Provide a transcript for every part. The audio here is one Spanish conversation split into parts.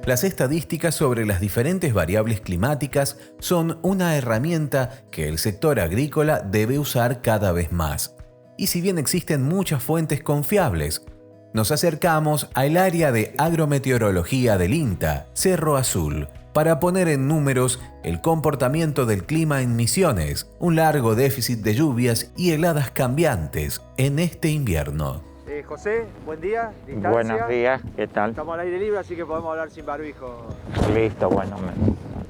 Las estadísticas sobre las diferentes variables climáticas son una herramienta que el sector agrícola debe usar cada vez más. Y si bien existen muchas fuentes confiables, nos acercamos al área de agrometeorología del INTA, Cerro Azul, para poner en números el comportamiento del clima en Misiones, un largo déficit de lluvias y heladas cambiantes en este invierno. José, buen día. Distancia. Buenos días, ¿qué tal? Estamos al aire libre, así que podemos hablar sin barbijo. Listo, bueno,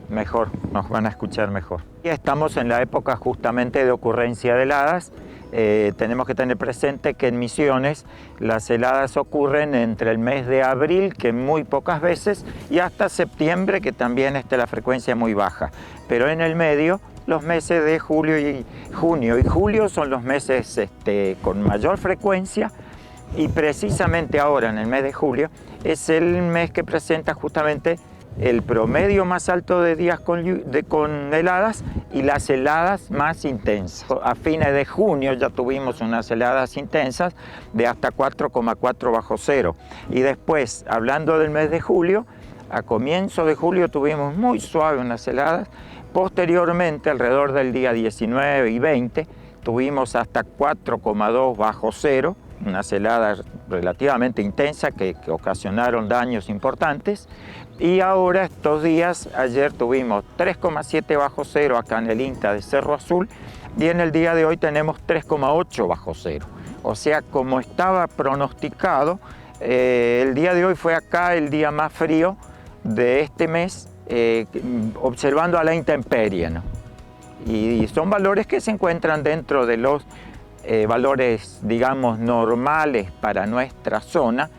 mejor, nos van a escuchar mejor. Y estamos en la época justamente de ocurrencia de heladas. Tenemos que tener presente que en Misiones las heladas ocurren entre el mes de abril, que muy pocas veces, y hasta septiembre, que también la frecuencia es muy baja. Pero en el medio, los meses de julio y junio y julio son los meses con mayor frecuencia. Y precisamente ahora, en el mes de julio, es el mes que presenta justamente el promedio más alto de días con heladas y las heladas más intensas. A fines de junio ya tuvimos unas heladas intensas de hasta 4,4 bajo cero. Y después, hablando del mes de julio, a comienzo de julio tuvimos muy suaves unas heladas. Posteriormente, alrededor del día 19 y 20, tuvimos hasta 4,2 bajo cero. Unas heladas relativamente intensas que ocasionaron daños importantes. Y ahora estos días, ayer tuvimos 3,7 bajo cero acá en el INTA de Cerro Azul y en el día de hoy tenemos 3,8 bajo cero. O sea, como estaba pronosticado, el día de hoy fue acá el día más frío de este mes, observando a la intemperie, ¿no? Y son valores que se encuentran dentro de los valores, digamos, normales para nuestra zona,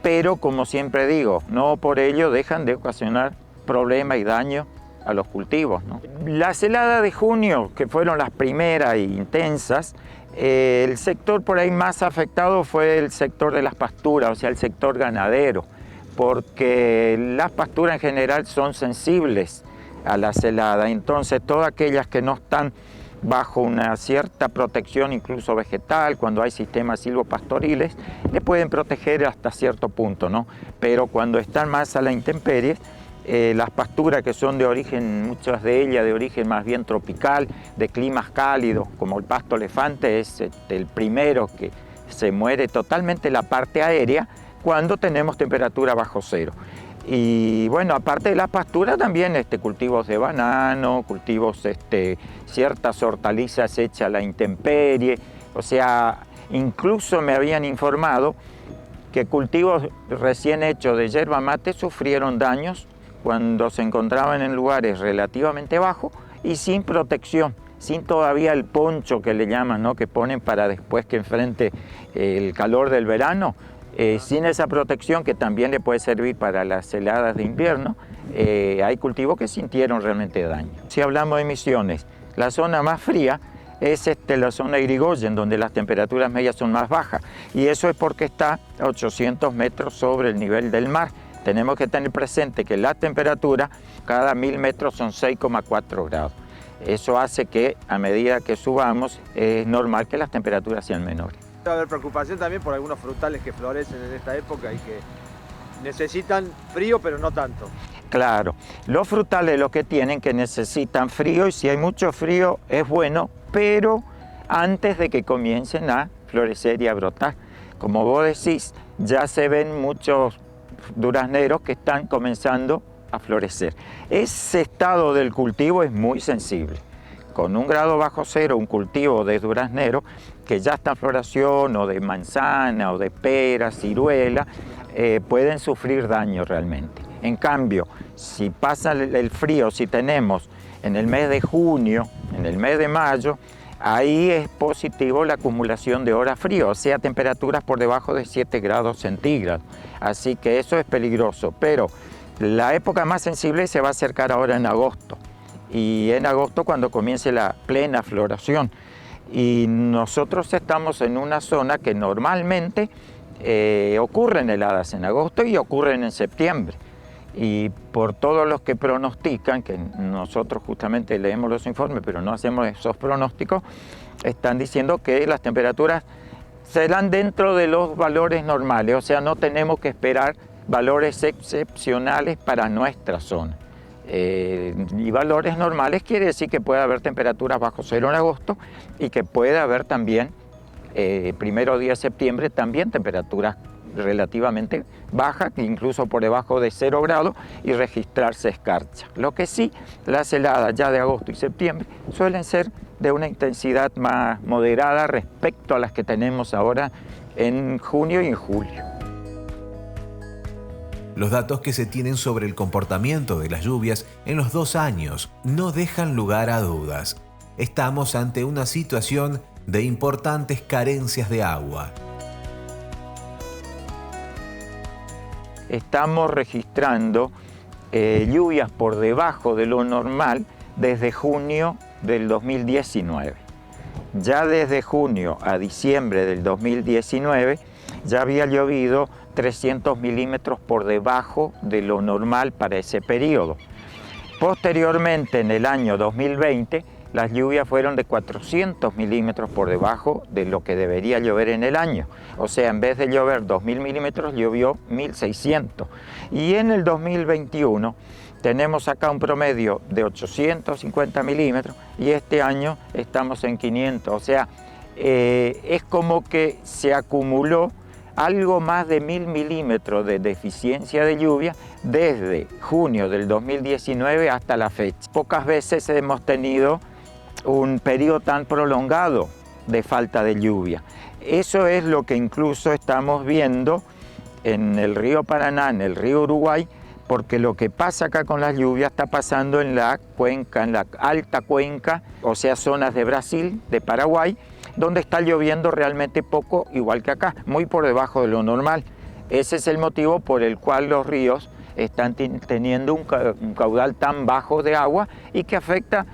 pero como siempre digo, no por ello dejan de ocasionar problemas y daño a los cultivos, ¿no? Las heladas de junio, que fueron las primeras e intensas, el sector por ahí más afectado fue el sector de las pasturas, o sea, el sector ganadero, porque las pasturas en general son sensibles a las heladas, entonces todas aquellas que no están bajo una cierta protección, incluso vegetal, cuando hay sistemas silvopastoriles, le pueden proteger hasta cierto punto, ¿no? Pero cuando están más a la intemperie, las pasturas que son de origen, muchas de ellas de origen más bien tropical, de climas cálidos, como el pasto elefante, es el primero que se muere totalmente la parte aérea cuando tenemos temperatura bajo cero. Y bueno, aparte de la pastura también cultivos de banano, cultivos, ciertas hortalizas hechas a la intemperie, o sea, incluso me habían informado que cultivos recién hechos de yerba mate sufrieron daños cuando se encontraban en lugares relativamente bajos y sin protección, sin todavía el poncho que le llaman, ¿no? Que ponen para después que enfrente el calor del verano. Sin esa protección que también le puede servir para las heladas de invierno, hay cultivos que sintieron realmente daño. Si hablamos de Misiones, la zona más fría es la zona de Irigoyen, donde las temperaturas medias son más bajas, y eso es porque está a 800 metros sobre el nivel del mar. Tenemos que tener presente que la temperatura cada 1000 metros son 6,4 grados. Eso hace que a medida que subamos es normal que las temperaturas sean menores. Va a haber preocupación también por algunos frutales que florecen en esta época y que necesitan frío, pero no tanto. Claro, los frutales lo que tienen que necesitan frío, y si hay mucho frío es bueno, pero antes de que comiencen a florecer y a brotar. Como vos decís, ya se ven muchos durazneros que están comenzando a florecer. Ese estado del cultivo es muy sensible. Con 1 grado bajo cero, un cultivo de duraznero que ya está en floración, o de manzana, o de pera, ciruela, pueden sufrir daño realmente. En cambio, si pasa el frío, si tenemos en el mes de junio, en el mes de mayo, ahí es positivo la acumulación de horas frío, o sea, temperaturas por debajo de 7 grados centígrados. Así que eso es peligroso, pero la época más sensible se va a acercar ahora en agosto. Y en agosto cuando comience la plena floración. Y nosotros estamos en una zona que normalmente ocurren heladas en agosto y ocurren en septiembre. Y por todos los que pronostican, que nosotros justamente leemos los informes, pero no hacemos esos pronósticos, están diciendo que las temperaturas serán dentro de los valores normales, o sea, no tenemos que esperar valores excepcionales para nuestra zona. Y valores normales quiere decir que puede haber temperaturas bajo cero en agosto y que puede haber también, primero día de septiembre, también temperaturas relativamente bajas, incluso por debajo de 0 grados, y registrarse escarcha. Lo que sí, las heladas ya de agosto y septiembre suelen ser de una intensidad más moderada respecto a las que tenemos ahora en junio y en julio. Los datos que se tienen sobre el comportamiento de las lluvias en los 2 años no dejan lugar a dudas. Estamos ante una situación de importantes carencias de agua. Estamos registrando lluvias por debajo de lo normal desde junio del 2019. Ya desde junio a diciembre del 2019 ya había llovido 300 milímetros por debajo de lo normal para ese periodo. Posteriormente, en el año 2020, las lluvias fueron de 400 milímetros por debajo de lo que debería llover en el año. O sea, en vez de llover 2.000 milímetros, llovió 1.600. Y en el 2021 tenemos acá un promedio de 850 milímetros y este año estamos en 500. O sea, es como que se acumuló algo más de 1.000 milímetros de deficiencia de lluvia desde junio del 2019 hasta la fecha. Pocas veces hemos tenido un periodo tan prolongado de falta de lluvia. Eso es lo que incluso estamos viendo en el río Paraná, en el río Uruguay, porque lo que pasa acá con las lluvias está pasando en la cuenca, en la alta cuenca, o sea, zonas de Brasil, de Paraguay, donde está lloviendo realmente poco, igual que acá, muy por debajo de lo normal. Ese es el motivo por el cual los ríos están teniendo un caudal tan bajo de agua y que afecta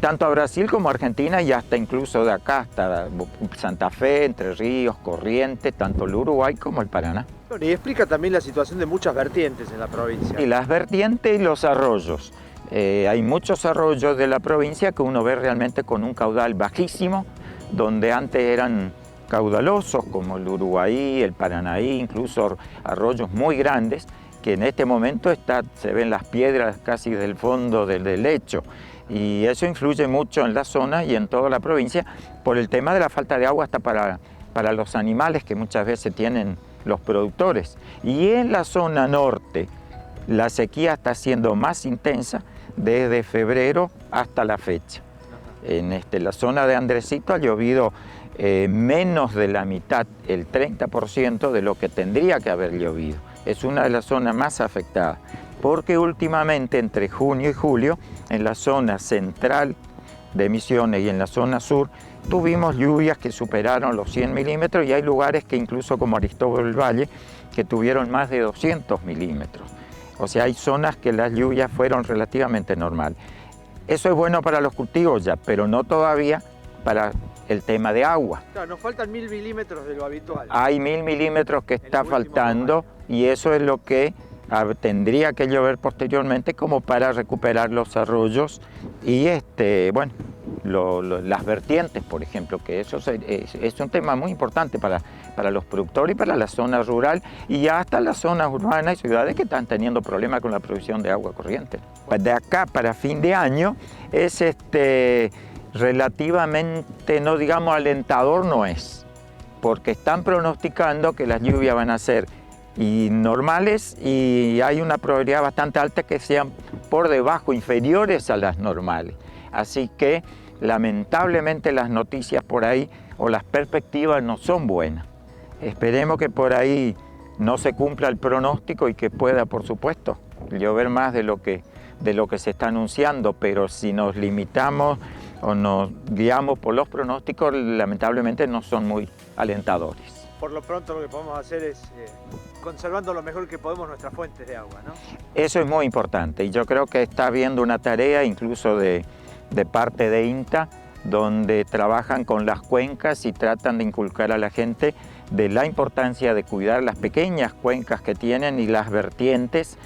tanto a Brasil como a Argentina y hasta incluso de acá, hasta Santa Fe, Entre Ríos, Corrientes, tanto el Uruguay como el Paraná. Bueno, y explica también la situación de muchas vertientes en la provincia. Y las vertientes y los arroyos. Hay muchos arroyos de la provincia que uno ve realmente con un caudal bajísimo, donde antes eran caudalosos, como el Uruguay, el Paranaí, incluso arroyos muy grandes, que en este momento se ven las piedras casi del fondo del lecho. Y eso influye mucho en la zona y en toda la provincia por el tema de la falta de agua hasta para los animales que muchas veces tienen los productores. Y en la zona norte, la sequía está siendo más intensa desde febrero hasta la fecha. En la zona de Andresito ha llovido menos de la mitad, el 30% de lo que tendría que haber llovido. Es una de las zonas más afectadas, porque últimamente entre junio y julio, en la zona central de Misiones y en la zona sur, tuvimos lluvias que superaron los 100 milímetros y hay lugares que incluso como Aristóbulo del Valle, que tuvieron más de 200 milímetros. O sea, hay zonas que las lluvias fueron relativamente normales. Eso es bueno para los cultivos ya, pero no todavía para el tema de agua. Claro, nos faltan 1.000 milímetros de lo habitual. Hay 1.000 milímetros que está faltando y eso es lo que tendría que llover posteriormente como para recuperar los arroyos y bueno, las vertientes, por ejemplo, que eso es un tema muy importante para los productores y para la zona rural y hasta las zonas urbanas y ciudades que están teniendo problemas con la producción de agua corriente. De acá para fin de año es relativamente, no digamos alentador, no es, porque están pronosticando que las lluvias van a ser normales y hay una probabilidad bastante alta que sean por debajo, inferiores a las normales. Así que lamentablemente las noticias por ahí o las perspectivas no son buenas. Esperemos que por ahí no se cumpla el pronóstico y que pueda, por supuesto, llover más de lo que se está anunciando, pero si nos limitamos o nos guiamos por los pronósticos, lamentablemente no son muy alentadores. Por lo pronto lo que podemos hacer es conservando lo mejor que podemos nuestras fuentes de agua, ¿no? Eso es muy importante y yo creo que está habiendo una tarea incluso de parte de INTA donde trabajan con las cuencas y tratan de inculcar a la gente de la importancia de cuidar las pequeñas cuencas que tienen y las vertientes,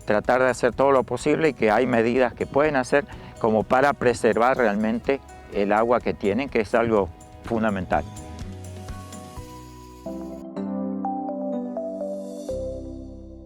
tratar de hacer todo lo posible y que hay medidas que pueden hacer como para preservar realmente el agua que tienen, que es algo fundamental.